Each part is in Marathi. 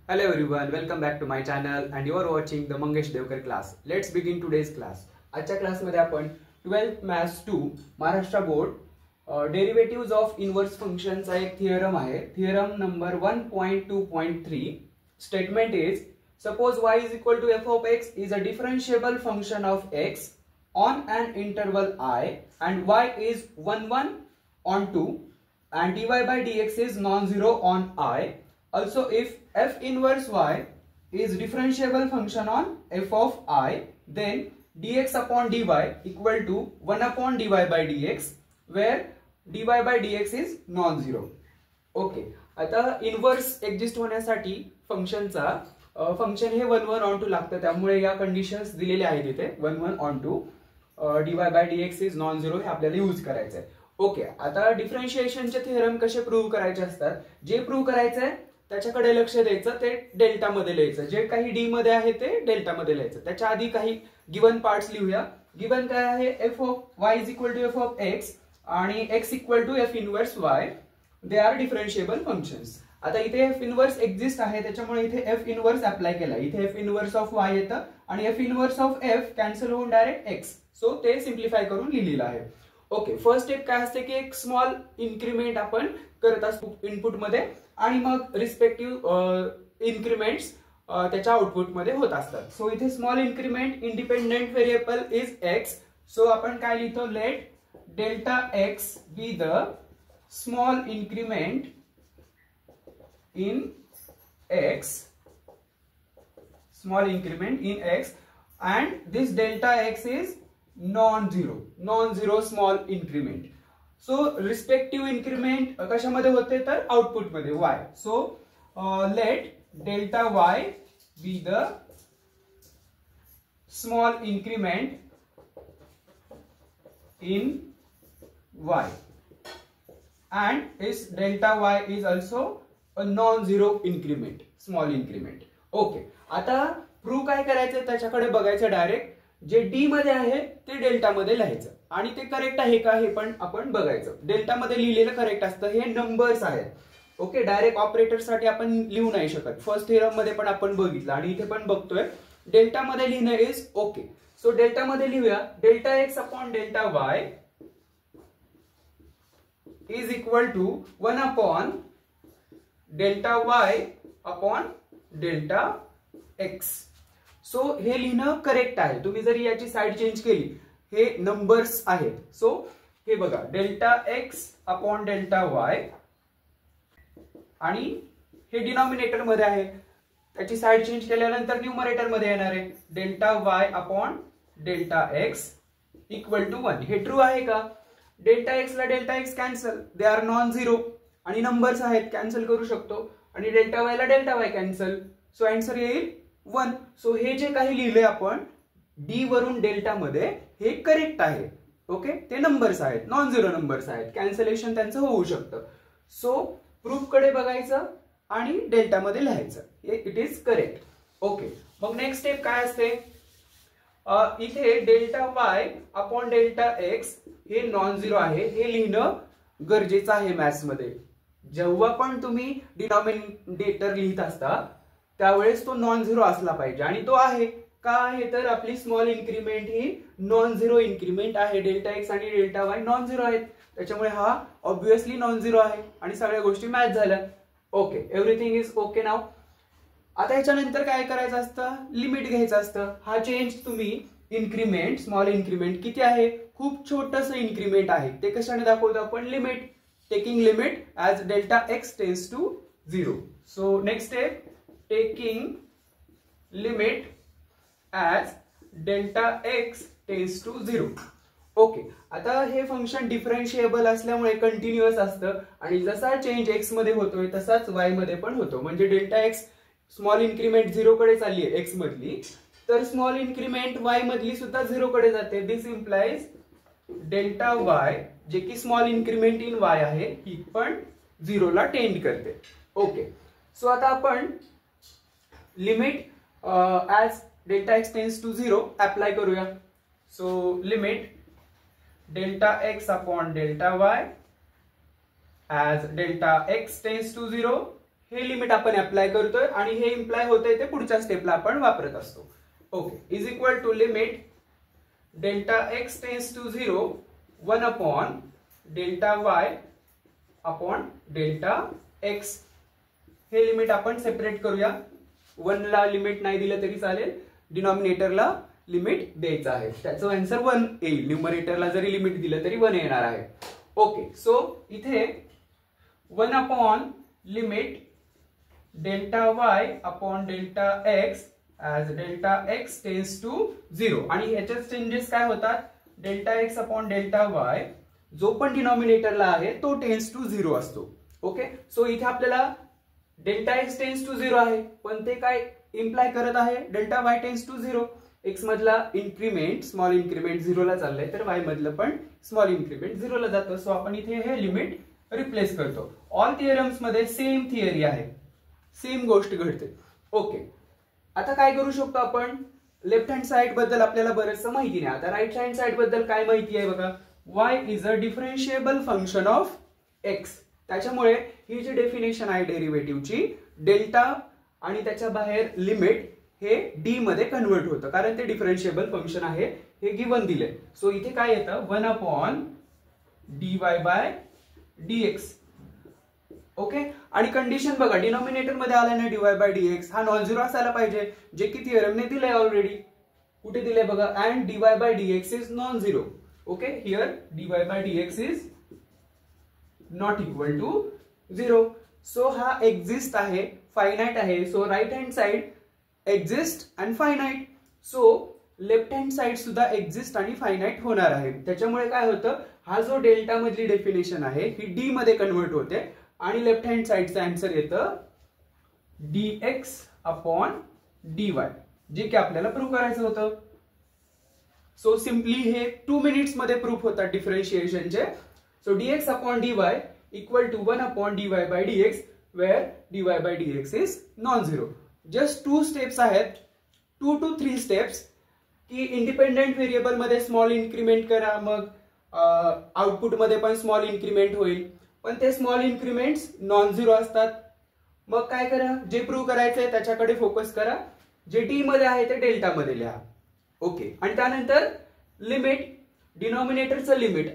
Hello everyone, welcome back to my channel and you are watching the Mangesh Devkar class. Let's begin today's class. आजच्या क्लासमध्ये आपण 12th Maths 2 Maharashtra board derivatives of inverse फंक्शनचा एक थिअरम आहे. Theorem number 1.2.3. Statement is suppose y is equal to f of x is a differentiable function of x on an interval I and y is 1 1 on 2 and dy by dx is non-zero on I. Also, if f inverse y is differentiable function on f of I, then dx upon dy equal to 1 upon dy by dx, where dy by dx is non-zero. Okay. आता इनवर्स एक्झिस्ट होण्यासाठी फंक्शनचा फंक्शन हे 1 1 on 2 लागतं, त्यामुळे या कंडिशन्स दिलेल्या आहेत इथे 1 1 on 2 dy by dx is non-zero हे आपल्याला यूज करायचं आहे. ओके, आता डिफरन्शिएशनचे थेरम कसे प्रूव्ह करायचे असतात, जे प्रूव्ह करायचंय त्याच्याकडे लक्ष द्यायचं, ते डेल्टा मध्ये लिहायचं. जे काही डी मध्ये आहे ते डेल्टा मध्ये लिहायचं. त्याच्या आधी काही गिवन पार्ट्स लिहूया. गिवन काय आहे, F of Y is equal to F of X आणि X equal to F inverse Y. They are differentiable functions. आता इथे एफ इनवर्स एक्झिस्ट आहे, त्याच्यामुळे इथे एफ इनवर्स अप्लाय केला. इथे एफ इनवर्स ऑफ वाय येतं आणि F inverse of F cancel होऊन डायरेक्ट एक्स. सो ते सिम्प्लिफाय करून लिहिलेलं आहे. ओके, फर्स्ट स्टेप काय असते की एक स्मॉल इन्क्रीमेंट आपण करत असतो इनपुट मध्ये आणि मग रिस्पेक्टिव्ह इन्क्रीमेंट्स त्याच्या आउटपुट मध्ये होत असतात. सो इथे small increment independent variable is x. So आपण काय लिहितो, let delta x be the small increment in x, small increment in x, and this delta x is non-zero small increment. So respective increment कशामध्ये होते तर आउटपुट मध्ये y. So let delta y be the small increment in y, and is delta y is also a non-zero increment, small increment. Okay, आता प्रूव्ह काय करायचं त्याच्याकडे बघायचं. डायरेक्ट जे डी मध्ये आहे ते डेल्टा मध्ये लिहायचं आणि ते करेक्ट आहे का हे पण आपण बघायचं. डेल्टा मध्ये लिहिलेलं करेक्ट असतं. हे नंबर्स आहेत. ओके, डायरेक्ट ऑपरेटर साठी आपण लिहू नाही शकत. फर्स्ट थिअरम मध्ये पण आपण बघितलं आणि इथे पण बघतोय. डेल्टा मध्ये लिहिणं इज ओके. सो डेल्टा मध्ये लिहूया, delta x upon delta y is equal to 1 upon delta y upon delta x. So हे लिहिणं करेक्ट आहे. तुम्ही जरी याची साइड चेंज केली, हे नंबर्स आहेत. सो हे बघा, delta x upon delta y आणि हे डिनॉमिनेटर मध्ये आहे, त्याची साइड चेंज केल्यानंतर न्यूमरेटर मध्ये येणार आहे. Delta y upon delta x equal to 1. हे ट्रू आहे का? डेल्टा x ला delta x cancel, they are non zero आणि नंबर्स आहेत, कॅन्सल करू शकतो. आणि डेल्टा वाय ला delta y cancel, so answer येईल 1. सो हे जे काही लिहिलंय आपण डी वरून डेल्टा मध्ये हे करेक्ट आहे. ओके, ते नंबर्स आहेत, नॉन झिरो नंबर्स आहेत, कॅन्सलेशन त्यांचं होऊ शकतं. सो प्रूफ कडे बघायचं आणि डेल्टा मध्ये लिहायचं, इट इज करेक्ट. ओके, मग नेक्स्ट स्टेप काय असते, इथे delta y upon delta x हे नॉन झिरो आहे, हे लिहिणं गरजेचं आहे मॅथ्स मध्ये. जेव्हा पण तुम्ही डिनॉमिनेटर लिहित असता त्यावेळेस तो नॉन झिरो असला पाहिजे आणि तो आहे का आहे तर आपली स्मॉल इन्क्रीमेंट ही नॉन झिरो इन्क्रीमेंट आहे. डेल्टा एक्स आणि डेल्टा वाय नॉन झिरो आहेत, त्याच्यामुळे हा ऑब्व्हियसली नॉन झिरो आहे आणि सगळ्या गोष्टी मॅच झाल्या. ओके, एव्हरीथिंग इज ओके नाव. आता याच्यानंतर काय करायचं असतं, लिमिट घ्यायचं असतं. हा चेंज तुम्ही इन्क्रीमेंट, स्मॉल इन्क्रीमेंट किती आहे, खूप छोटस इन्क्रीमेंट आहे, ते कशाने दाखवतो आपण, limit. Taking limit as delta x tends to 0. So next step, taking limit as delta x tends to 0. Okay, आता हे फंक्शन डिफरन्शिएबल असल्यामुळे कंटिन्युअस असतं आणि जसा चेंज एक्स मध्ये होतोय तसाच वाय मध्ये पण होतो. म्हणजे डेल्टा एक्स स्मॉल इन्क्रीमेंट 0 कडे चालली आहे एक्स मधली, तर स्मॉल इन्क्रीमेंट वाय मधली सुद्धा 0 कडे जाते. दिस इम्प्लाइज डेल्टा वाय जे की स्मॉल इन्क्रीमेंट इन वाय आहे ही पण 0 ला टेंड करते. ओके, सो आता आपण limit as delta X tends to 0 apply करूया. So limit delta x upon delta Y as delta x tends to 0 हे लिमिट आपण अप्लाय करतोय आणि हे इम्प्लाय होतंय ते पुढच्या स्टेपला आपण वापरत असतो. Okay, is equal to limit delta x tends to 0 1 upon delta y upon delta x. हे लिमिट आपण सेपरेट करूया. 1 ला लिमिट नाही दिलं तरी चालेल, डिनॉमिनेटरला लिमिट द्यायचं आहे. त्याचं आन्सर 1 येईल. न्यूमरेटरला जरी लिमिट दिलं तरी 1 येणार आहे. ओके, सो इथे 1 upon limit delta y upon delta x as delta x tends to 0 आणि ह्याच्यात चेंजेस काय होतात, delta x upon delta y जो पण डिनॉमिनेटरला आहे तो टेन्स टू 0 असतो. ओके, सो इथे आपल्याला डेल्टा एक्स टेन्स टू 0 आहे, पण ते काय इम्प्लाय करत आहे, delta y tends to 0. X मधला इन्क्रीमेंट स्मॉल इन्क्रीमेंट 0 ला चाललंय, तर वाय मधलं पण स्मॉल इन्क्रीमेंट 0 ला जातं. सो आपण इथे हे लिमिट रिप्लेस करतो. ऑल थिअरम्स मध्ये सेम थिअरी आहे, सेम गोष्ट घडते. ओके, आता काय करू शकतो आपण, लेफ्ट हँड साइड बद्दल आपल्याला बरंचसं माहिती नाही. आता राईट हँड साइड बद्दल काय माहिती आहे बघा, y is a differentiable function of x. त्याच्यामुळे ही जी डेफिनेशन आहे डेरिव्हेटिव्हची, डेल्टा आणि त्याच्या बाहेर लिमिट हे डी मध्ये कन्वर्ट होतं, कारण ते डिफरन्शिएबल फंक्शन आहे, हे गिवन दिले. सो इथे काय येतं, 1 upon dy by dx. Okay, आणि कंडिशन बघा, डिनॉमिनेटर मध्ये आला ना dy बाय dx, हा नॉन झिरो असायला पाहिजे, जे की थिअरमने दिलंय ऑलरेडी. कुठे दिलंय बघा, and dy by dx is non zero. Okay, here dy by dx is not equal to 0. So हा एक्झिस्ट आहे, फायनाइट आहे. So right hand side exist and finite. So left hand side सुद्धा एक्झिस्ट आणि फायनाइट होणार आहे. त्याच्यामुळे काय होतं, हा जो डेल्टा मधली डेफिनेशन आहे ही डी मध्ये कन्वर्ट होते आणि लेफ्ट हँड साइडचं आन्सर येतं dx अपॉन dy, जे की आपल्याला प्रूव्ह करायचं होतं. सो सिम्पली हे 2 मिनिट्स मध्ये प्रूफ होतात डिफरन्शिएशनचे. So dx upon dy equal to 1 upon dy by dx, where dy by dx is non zero. Just 2 steps आहेत, 2 to 3 स्टेप्स, की इंडिपेंडेंट व्हेरिएबल मध्ये स्मॉल इन्क्रीमेंट करा, मग आउटपुट मध्ये पण स्मॉल इन्क्रीमेंट होईल, पण ते स्मॉल इन्क्रीमेंट्स नॉन झिरो असतात. मग काय करा, जे प्रूव्ह करायचंय त्याच्याकडे फोकस करा, जे डी मध्ये आहे ते डेल्टा मध्ये लिहा. ओके, आणि त्यानंतर लिमिट, डिनॉमिनेटरचं limit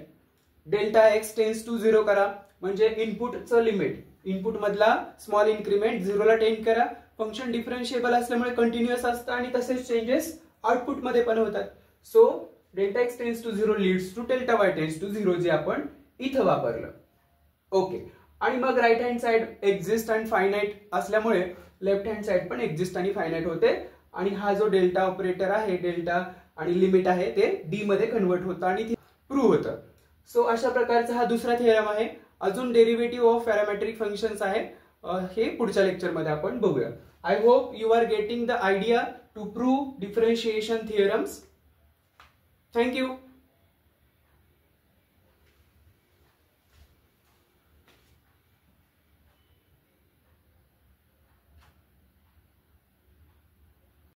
delta x tends to 0 करा, म्हणजे इनपुटचं लिमिट, इनपुट मधला स्मॉल इन्क्रीमेंट 0 ला टेंड करा. फंक्शन डिफरन्शिएबल असल्यामुळे कंटिन्युअस असतं आणि तसेच चेंजेस आउटपुट मध्ये पण होतात. So delta x tends to 0 leads to delta y tends to 0, जे आपण इथं वापरलं. ओके, आणि मग right hand side exist and finite असल्यामुळे लेफ्ट हँड साइड पण एक्झिस्ट आणि फायनाइट होते, आणि हा जो डेल्टा ऑपरेटर आहे, डेल्टा आणि लिमिट आहे, ते डी मध्ये कन्वर्ट होतं आणि प्रूव्ह होतं. सो अशा प्रकारचा हा दुसरा थिअरम आहे. अजून डेरिव्हेटिव्ह ऑफ पॅरामेट्रिक फंक्शन्स आहे, हे पुढच्या लेक्चरमध्ये आपण बघूया. I hope you are getting the idea to prove differentiation theorems. Thank you.